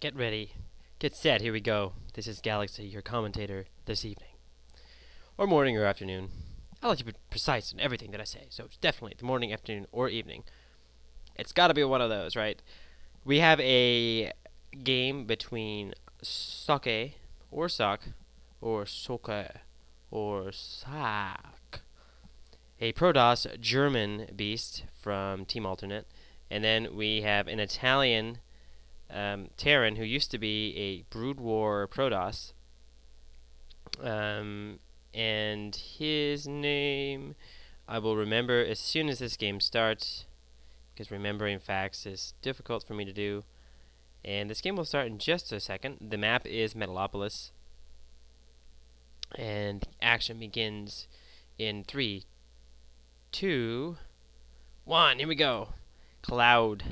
Get ready. Get set. Here we go. This is Galaxy, your commentator this evening. Or morning or afternoon. I like to be precise in everything that I say, so it's definitely the morning, afternoon, or evening. It's got to be one of those, right? We have a game between Socke, or Socke, or Socke, or Socke. A Protoss German beast from Team Alternate. And then we have an Italian Terran, who used to be a Brood War Protoss, and his name I will remember as soon as this game starts, because remembering facts is difficult for me to do. And this game will start in just a second. The map is Metalapolis, and action begins in 3, 2, 1. Here we go. Cloud.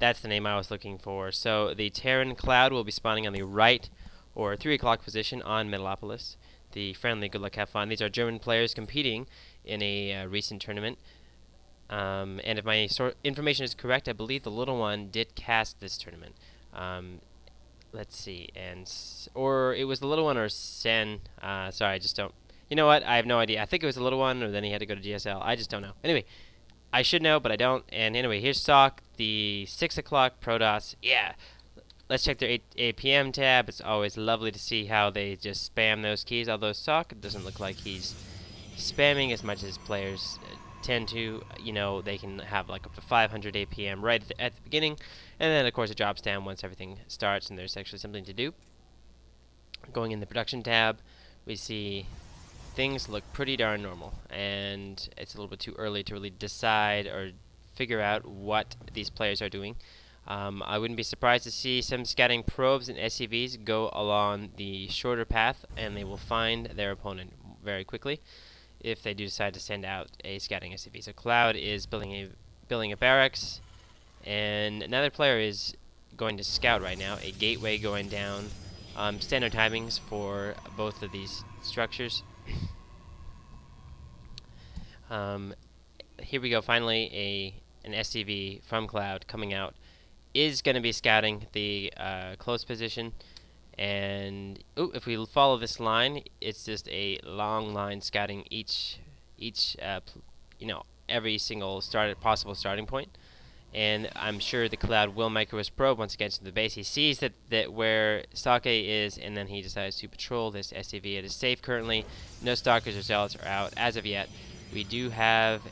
That's the name I was looking for. So the Terran Cloud will be spawning on the right or 3 o'clock position on Metalopolis. The friendly, good luck, have fun. These are German players competing in a recent tournament. And if my information is correct, I believe the little one did cast this tournament. Let's see, or it was the little one or Sen. Sorry, I just don't. You know what? I have no idea. I think it was the little one, or then he had to go to GSL. I just don't know. Anyway, I should know, but I don't. And anyway, here's Socke, the 6 o'clock Protoss. Yeah. Let's check their 8 p.m. tab. It's always lovely to see how they just spam those keys. Although Socke doesn't look like he's spamming as much as players tend to. You know, they can have like up to 500 APM right at the beginning. And then, of course, it drops down once everything starts and there's actually something to do. Going in the production tab, we see things look pretty darn normal. And it's a little bit too early to really decide or figure out what these players are doing. I wouldn't be surprised to see some scouting probes and SCVs go along the shorter path, and they will find their opponent very quickly if they do decide to send out a scouting SCV. So Cloud is building a barracks, and another player is going to scout right now, a gateway going down. Standard timings for both of these structures. Here we go, finally an SCV from Cloud coming out. Is going to be scouting the close position, and if we follow this line, it's just a long line scouting each every single possible starting point. And I'm sure the Cloud will micro his probe once it gets to the base. He sees that where Socke is, and then he decides to patrol this SCV. It is safe currently. No stalkers or zealots are out as of yet. We do have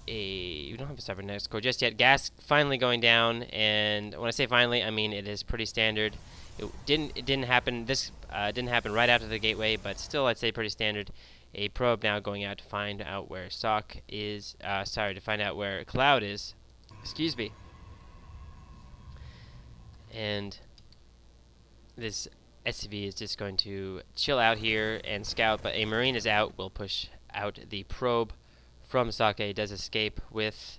we don't have a cybernetics core just yet. Gas finally going down, and when I say finally, I mean it is pretty standard. It didn't happen. This didn't happen right after the gateway, but still, I'd say pretty standard. A probe now going out to find out where Socke is. To find out where Cloud is. Excuse me. And this SCV is just going to chill out here and scout, but a Marine is out. We'll push out the probe from Socke. Does escape with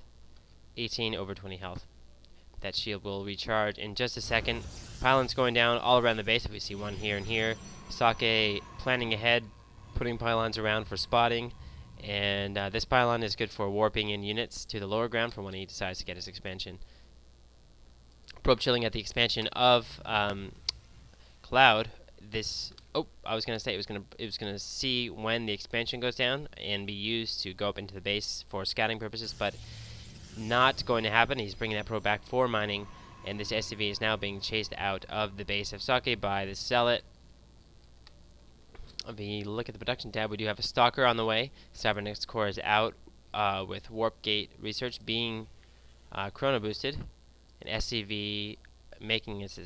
18 over 20 health. That shield will recharge in just a second. Pylons going down all around the base. If we see one here and here. Socke planning ahead, putting pylons around for spotting. And this pylon is good for warping in units to the lower ground for when he decides to get his expansion. Probe chilling at the expansion of Cloud. I was gonna say it was gonna see when the expansion goes down and be used to go up into the base for scouting purposes, but not going to happen. He's bringing that probe back for mining, and this SCV is now being chased out of the base of Socke by the Zealot. If we look at the production tab, we do have a Stalker on the way. Cybernetics core is out with Warp Gate research being chrono boosted, an SCV making its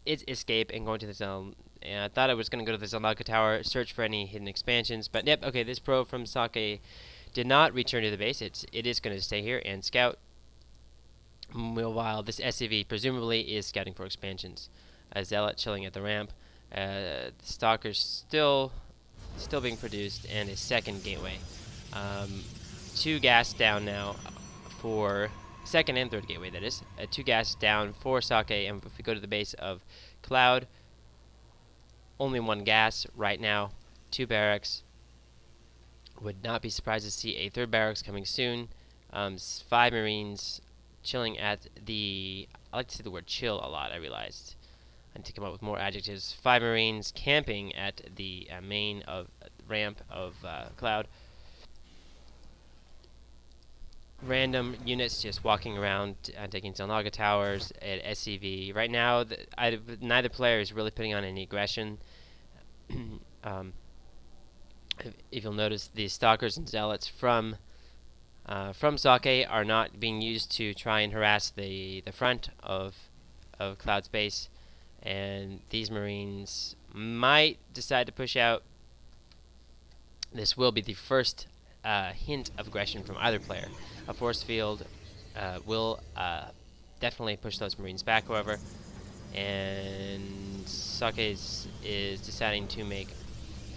escape and going to the zone. And I thought I was going to go to the Zalaka Tower, search for any hidden expansions, but yep, okay, this probe from Socke did not return to the base. It is going to stay here and scout. Meanwhile, this SCV presumably is scouting for expansions. A Zealot chilling at the ramp. The Stalker's still being produced, and a second gateway. 2 gas down now for second and third gateway, that is. 2 gas down for Socke, and if we go to the base of Cloud, only 1 gas right now, 2 barracks. Would not be surprised to see a 3rd barracks coming soon. 5 Marines chilling at the. I like to say the word chill a lot. I realized. I need to come up with more adjectives. 5 Marines camping at the main of ramp of Cloud. Random units just walking around, taking Zelnaga towers at SCV. Right now, neither player is really putting on any aggression. If you'll notice, the stalkers and zealots from Socke are not being used to try and harass the front of Cloud Space, and these Marines might decide to push out. This will be the first hint of aggression from either player. A force field will definitely push those Marines back, however, and Socke is deciding to make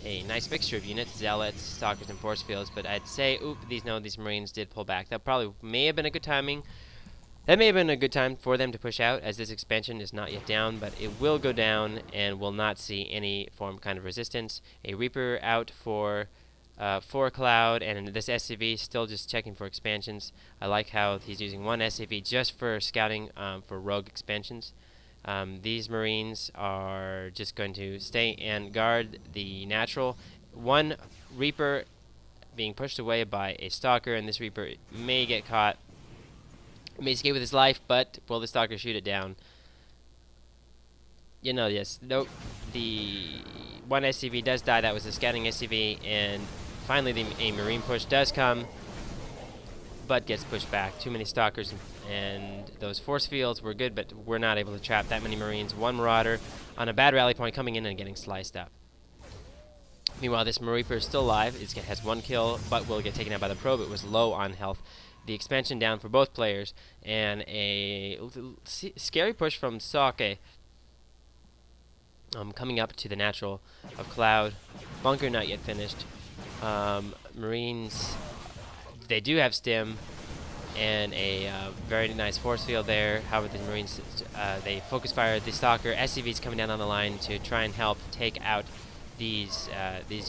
a nice mixture of units, zealots, stalkers, and force fields. But I'd say, these Marines did pull back. That probably may have been a good timing. That may have been a good time for them to push out, as this expansion is not yet down, but it will go down and will not see any kind of resistance. A Reaper out for Cloud, and this SCV still just checking for expansions. I like how he's using one SCV just for scouting for rogue expansions. These Marines are just going to stay and guard the natural. One Reaper being pushed away by a Stalker, and this Reaper may get caught. May escape with his life, but will the Stalker shoot it down? Yes. Nope. The one SCV does die. That was a scouting SCV, and finally a Marine push does come, but gets pushed back. Too many Stalkers, and those force fields were good, but we're not able to trap that many Marines. One Marauder on a bad rally point coming in and getting sliced up. Meanwhile, this Reaper is still alive. It has 1 kill, but will get taken out by the probe. It was low on health. The expansion down for both players, and a scary push from Socke coming up to the natural of Cloud. Bunker not yet finished. Marines, they do have stim and a very nice force field there. However, the Marines, they focus fire the Stalker. SCV's coming down on the line to try and help take out these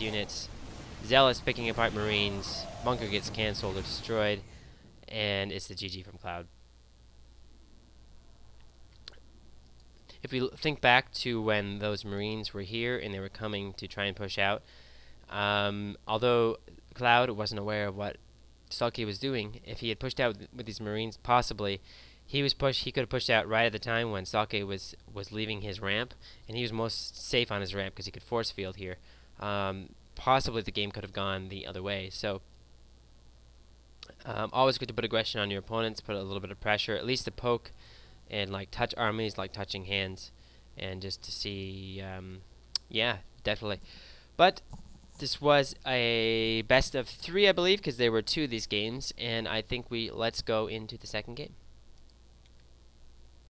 units. Zealots picking apart Marines. Bunker gets cancelled or destroyed, and it's the GG from Cloud. If we think back to when those Marines were here and they were coming to try and push out, although Cloud wasn't aware of what Socke was doing, if he had pushed out with these Marines, possibly he could have pushed out right at the time when Socke was leaving his ramp, and he was most safe on his ramp because he could force field here. Possibly the game could have gone the other way. So always good to put aggression on your opponents, put a little bit of pressure, at least to poke and touch armies like touching hands, and just to see, yeah, definitely. But this was a best of 3, I believe, because there were 2 of these games, and I think let's go into the second game.